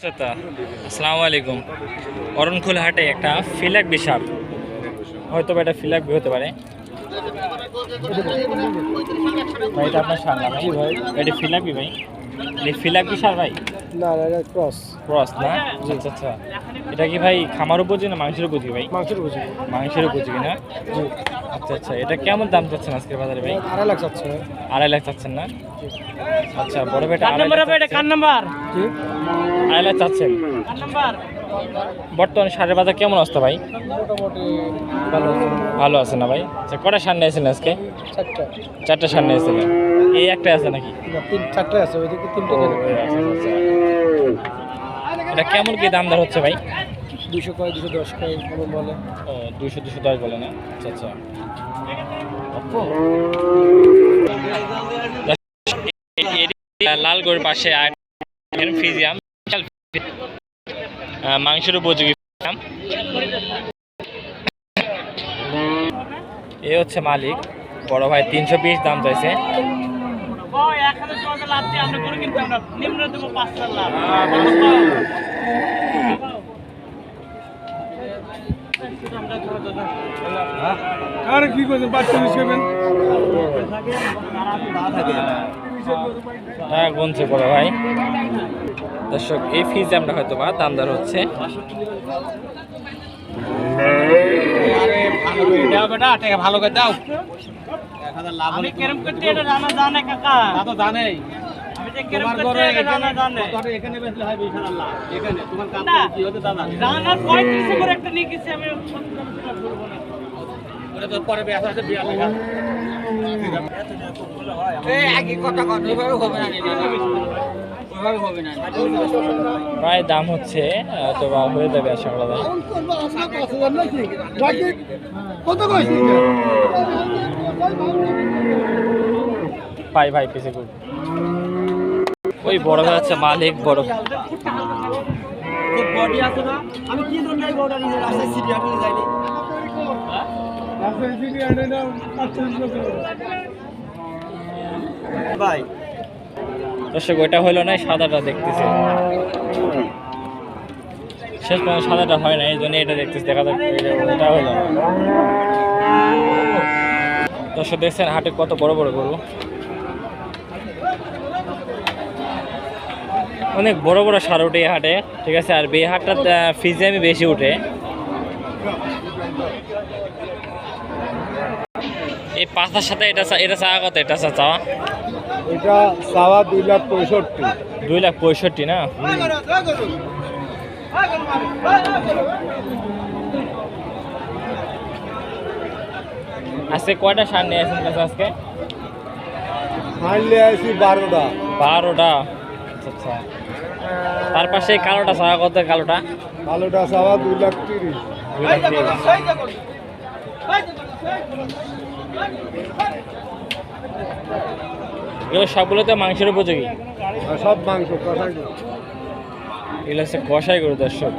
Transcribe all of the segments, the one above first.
আসসালামু আলাইকুম। অরণখোল হাটে একটা ফিলাক বিশাল, হয়তো এটা ফিলাক হতে পারে ভাই। এটা আপনার সার না ভাই? ভাই এটা ফিলাকি ভাই, এটা ফিলাক বিশাল ভাই? না এটা ক্রস ক্রস না? আচ্ছা আচ্ছা। এটা কি ভাই খামার উপযোগী না মাংসের উপযোগী ভাই? মাংসের উপযোগী। মাংসের উপযোগী না? আচ্ছা আচ্ছা। এটা কেমন দাম চাচ্ছেন আজকের বাজারে ভাই? 2.5 লাখ চাচ্ছে। 2.5 লাখ চাচ্ছেন না? আচ্ছা বড় ভাইটা কার নাম্বার হবে? এটা কার নাম্বার? 2.5 লাখ চাচ্ছেন। কার নাম্বার? বর্তমানে সারের বাজার কেমন অবস্থা ভাই? মোটামুটি ভালো আছে। ভালো আছে না ভাই? আচ্ছা কটা সার নিয়েছেন আজকে? 4টা। 4টা সার নিয়েছিলেন, এই একটা আছে নাকি? না 4টা আছে, ওইদিকে 3টা। আচ্ছা আচ্ছা। এটা কেমন কি দাম দর হচ্ছে ভাই? 200 কয় 210 কয় কোনো বলে। ও 200-210 বলে না? আচ্ছা আচ্ছা। লালগড় পাশে ফিজিয়াম মাংসের উপযোগী। এ হচ্ছে মালিক, বড় ভাই 320 দাম চাইছে। ওই 1000 লাভ দিয়ে আমরা করে কিনতে আমরা নিম্ন দেবো 5 লাখ। আরে কি করছেন? 45 করবেন। হ্যাঁ গুনছে বড় ভাই। দর্শক এই ফিজিয়ামটা হয়তো বা দামদার হচ্ছে। আরে ভালো করে দাও বেটা, টাকা ভালো করে দাও। 1000 লাভ আমি কেরম করতে এটা জানা জানে কাকা? তা তো জানেই। আমি যে কেরম করতে এটা জানা জানে। তোর এখানে বেচলে হয় 20000 লাভ। এখানে তোমার কাজ কি হতে দাদা? জানা 35 করে একটা নিয়ে গেছি আমি 70 টাকা বলবো না। ওটা তোর পরে বেচা আছে 42 টাকা। এই আগে কথা কথা ওইভাবে হবে না ওইভাবে হবে না। প্রায় দাম হচ্ছে তো বা হয়ে যাবে আশা করা যায়। ভাই ভাই পিছে করুন। ওই বড় ভাই হচ্ছে মালিক বড়। বডি আছে না? আমি কি জন্য এই বড়টা নিয়ে রাস্তায় সিরিয়া নিয়ে যাইনি? ভাই দর্শক ওইটা হইলো না, সাদাটা দেখতেছে। শেষ পর্যন্ত সাদাটা হয় না, এই জন্য এটা দেখতেছে। দেখা যাক এটা হইলো না। দর্শক দেখছেন হাটে কত বড় বড় গরু, অনেক বড় বড় সার উঠে এই হাটে, ঠিক আছে। আর এই হাটটা ফিজিয়ামই বেশি উঠে। এই পাতার সাথে এটা এটা চাওয়া কত? এটা চাওয়া এটা চাওয়া 2,65,000। 2,65,000 না? আজকে কয়টা সার নিয়ে আসেন কাছে আজকে? আনলে আসি 12টা। 12টা? আচ্ছা আচ্ছা। তার পাশে কালোটা চাওয়া কত? কালোটা চাওয়া 2,30,000। 2,30,000। এগুলো সবগুলো তো মাংসের উপযোগী। সব মাংস কষাই। এগুলো হচ্ছে কষাই গরু দর্শক।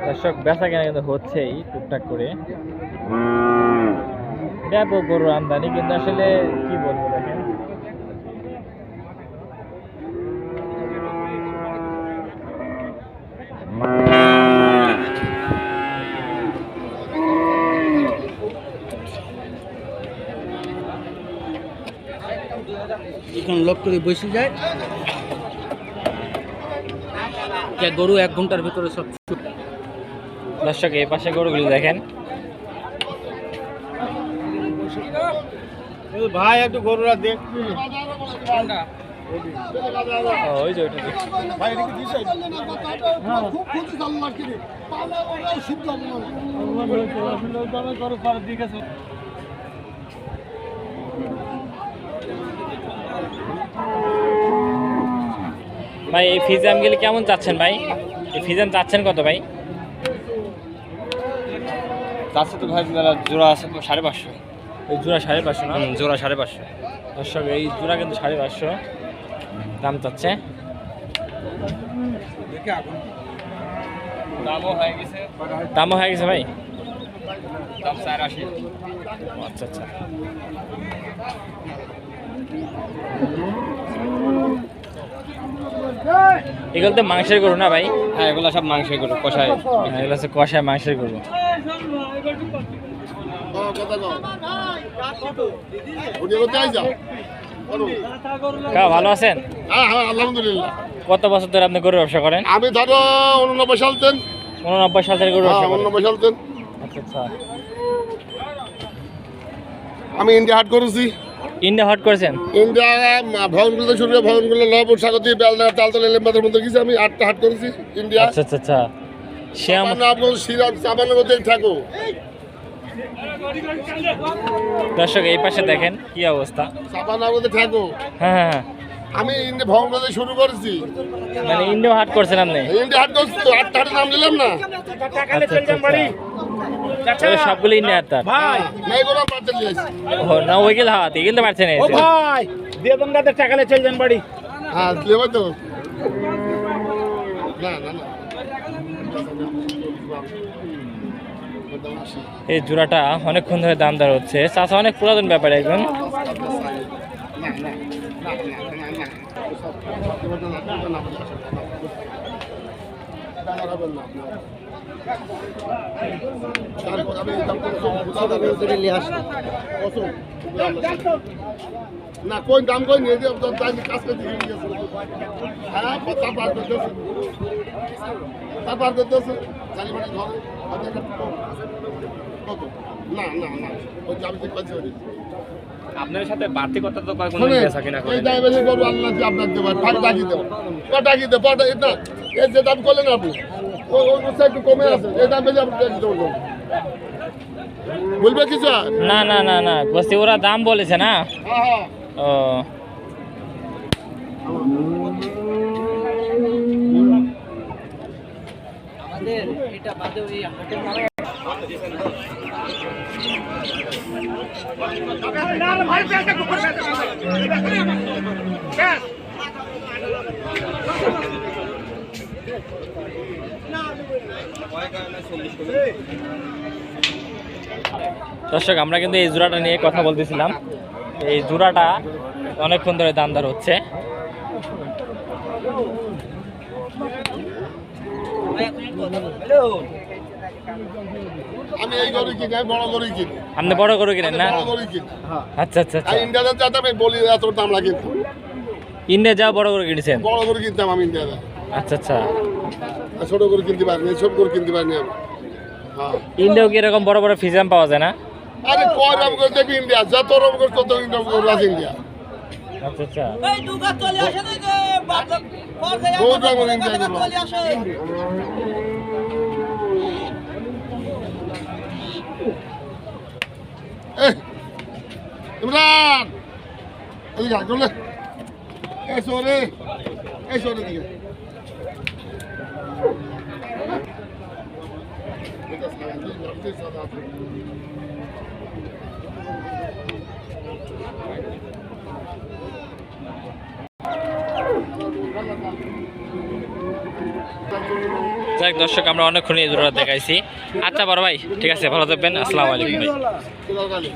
দর্শক বেচা কেনা কিন্তু হচ্ছেই টুকটাক করে। ব্যাপক গরুর আমদানি, কিন্তু আসলে কি বলবো দেখেন। এখন লোক করে বসে যায় গরু 1 ঘন্টার ভিতরে সব। দর্শক এই পাশে গরুগুলি দেখেন। ভাই একটু গরুরা দেখবি। ওই যে ওইটা দেখি। ভাই এটা কি দিছে? হ্যাঁ খুব খুঁজি চালু মারছি রে। পালা ওরা সিদ্ধ মনে করে পার দিকে। ভাই এই ফিজিয়াম গেলে কেমন চাচ্ছেন ভাই? এই ফিজান চাচ্ছেন কত ভাই? চারশো তো ভাই জোড়া আছে 550। এই জোড়া 550 না? জোড়া 550। দর্শক এই জোড়া কিন্তু 550 দাম চাচ্ছে। দামও হয়ে গেছে। দামও হয়ে গেছে ভাই? দাম 480। আচ্ছা আচ্ছা। এগুলো তো মাংসের গরু না ভাই? হ্যাঁ এগুলো সব মাংসের গরু কষায়। এগুলো হচ্ছে কষায় মাংসের গরু। কা ভালো আছেন? হ্যাঁ হ্যাঁ আলহামদুলিল্লাহ। কত বছর ধরে আপনি গরু ব্যবসা করেন? আমি ধরো 89 সাল তেন। 89 সাল থেকে গরু ব্যবসা করেন? 89 সাল তেন। আচ্ছা আচ্ছা। আমি ইন্ডিয়া হাট করেছি। ইন্ডিয়া হট করেছেন? ইন্ডিয়া ভবনগুলো শুরু করে ভবনগুলো লবণ সাগতি বেলনা তালতলা লেম্বাদের মধ্যে গেছি আমি 8টা হাট করেছি ইন্ডিয়া। আচ্ছা আচ্ছা আচ্ছা। শ্যাম আপনার সিরাপ সাবানের মধ্যে থাকো। দর্শক এই পাশে দেখেন কি অবস্থা। সাবানের মধ্যে থাকো। হ্যাঁ হ্যাঁ হ্যাঁ। আমি ইন্ডিয়া ভবনগুলো শুরু করেছি। মানে ইন্ডিয়া হাট করছেন আপনি? ইন্ডিয়া হাট করছি তো 8টা হাটের নাম নিলাম না। আচ্ছা আচ্ছা আচ্ছা। এগুলো সবগুলো ইন্ডিয়া হাট তার? না এগুলো পারতে দিয়েছি। ও না ওইগুলো হাট এগুলো তো পারছেন? ভাই দিয়ে দেন গাতে টাকালে চল যান বাড়ি। হ্যাঁ দেবো তো। না না না। এই জোড়াটা অনেকক্ষণ ধরে দাম দর হচ্ছে। চাচা অনেক পুরাতন ব্যাপারে একজন। না কোন দাম কই নিয়ে দিয়ে কাজ করতে গিয়েছে। হ্যাঁ তারপর করতেছে তারপর করতেছে জালিমানি ঘরে না না না ওই আমি ঠিক পাচ্ছি ওই আপনার সাথে বাড়তি কথা তো কয় কোনো বেচা কিনা করে। এই দাইবেলে গরু আল্লাহ যে আপনার দেবার ফাঁক ডাকি দেব ডাকি দেব এটা এই যে দাম করলেন আপনি ওই ওই বছর একটু কমে আছে এই দাম বেশি আপনি ডাকি দেব বলবে কিছু না না না না বলছি ওরা দাম বলেছে না। হ্যাঁ হ্যাঁ ও আমাদের এটা বাদে ওই হাটের নামে দর্শক আমরা কিন্তু এই জোড়াটা নিয়ে কথা বলতেছিলাম। এই জোড়াটা অনেকক্ষণ ধরে দাম দর হচ্ছে। আমি এই গরু কিনি আমি বড় গরু কিনি আপনি বড় গরু কিনেন না? বড় গরু কিনি আচ্ছা আচ্ছা আর আচ্ছা। ইন্ডিয়াতে যাতে আমি বলি এত দাম লাগে ইন্ডিয়া যাও বড় গরু কিনেছেন? বড় গরু কিনতাম আমি ইন্ডিয়াতে আচ্ছা আচ্ছা। আর ছোট গরু কিনতে পারিনি সব গরু কিনতে পারিনি আমি হ্যাঁ ইন্ডিয়াও কি এরকম বড় বড় ফিজাম পাওয়া যায় না? আরে কয় রকম করে দেখবি ইন্ডিয়া যত রকম করে তত রকম আছে ইন্ডিয়া আচ্ছা আচ্ছা। বহুত রকম ইন্ডিয়া গরু ইমরান এদিকে আয় চলে এই সরে দিকে যাক দর্শক আমরা অনেকক্ষণ এই জোড়া দেখাইছি। আচ্ছা বড় ভাই ঠিক আছে ভালো থাকবেন। আসসালামু আলাইকুম ভাই।